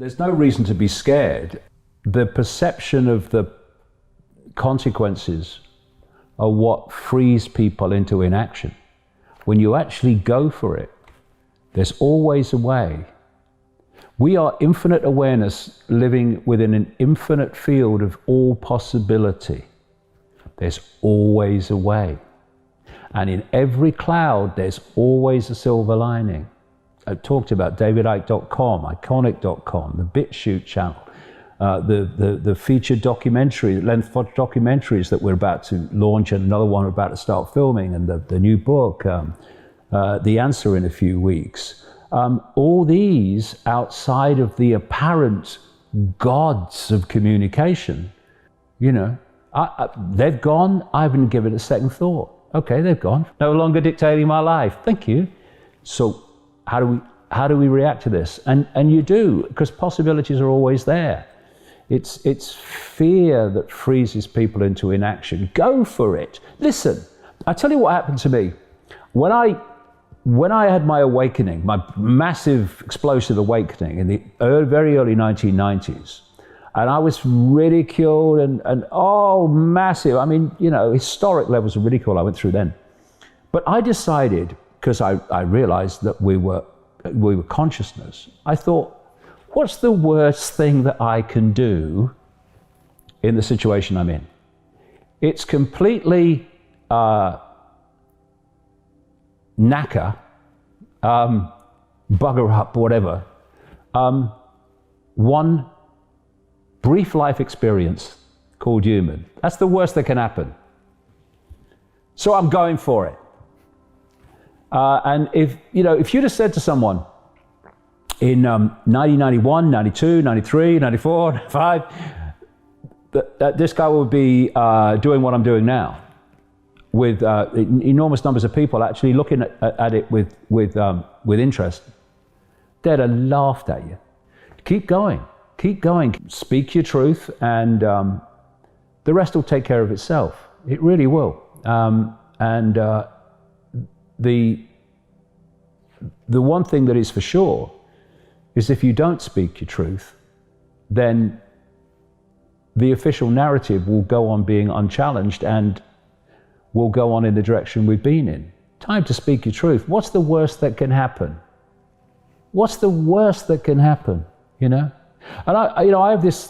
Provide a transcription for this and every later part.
There's no reason to be scared. The perception of the consequences are what frees people into inaction. When you actually go for it, there's always a way. We are infinite awareness living within an infinite field of all possibility. There's always a way. And in every cloud, there's always a silver lining. I talked about davidicke.com, iconic.com, the BitChute channel, the featured documentary, length documentaries that we're about to launch, and another one we're about to start filming, and the new book, The Answer, in a few weeks. All these, outside of the apparent gods of communication, you know, they've gone. I haven't given it a second thought. Okay, they've gone. No longer dictating my life. Thank you. So how do we react to this? And you do, because possibilities are always there. It's fear that freezes people into inaction. Go for it. Listen, I tell you what happened to me. When I had my awakening, my massive explosive awakening in the very early 1990s, and I was ridiculed and massive. I mean, you know, historic levels of ridicule I went through then. But I decided, because I realized that we were consciousness, I thought, what's the worst thing that I can do in the situation I'm in? It's completely knacker, bugger up, whatever. One brief life experience called human. That's the worst that can happen. So I'm going for it. And if you'd have said to someone in 1991, 92, 93, 94, 95, that this guy would be doing what I'm doing now, with enormous numbers of people actually looking at it with interest, they'd have laughed at you. Keep going. Keep going. Speak your truth, and the rest will take care of itself. It really will. The one thing that is for sure is if you don't speak your truth, then the official narrative will go on being unchallenged and will go on in the direction we've been in. Time to speak your truth. What's the worst that can happen? What's the worst that can happen? You know? And I have this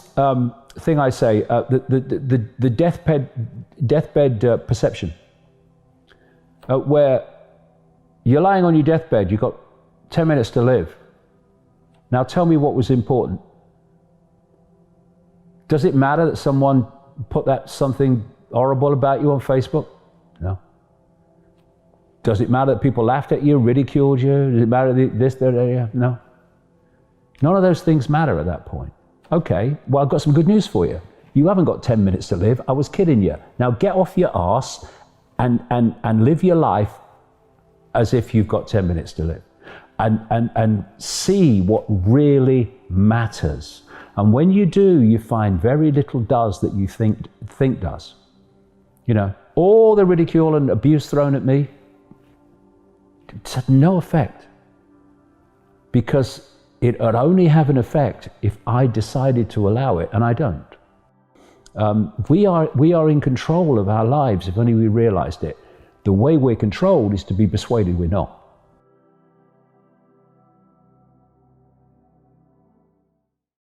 thing I say, the deathbed perception, where you're lying on your deathbed, you've got 10 minutes to live. Now tell me what was important. Does it matter that someone put something horrible about you on Facebook? No. Does it matter that people laughed at you, ridiculed you? Does it matter this, that? No. None of those things matter at that point. Okay, well, I've got some good news for you. You haven't got 10 minutes to live. I was kidding you. Now get off your arse and live your life as if you've got 10 minutes to live. And see what really matters. And when you do, you find very little does that you think does. You know, all the ridicule and abuse thrown at me, it's had no effect. Because it would only have an effect if I decided to allow it, and I don't. We are in control of our lives if only we realized it. The way we're controlled is to be persuaded we're not.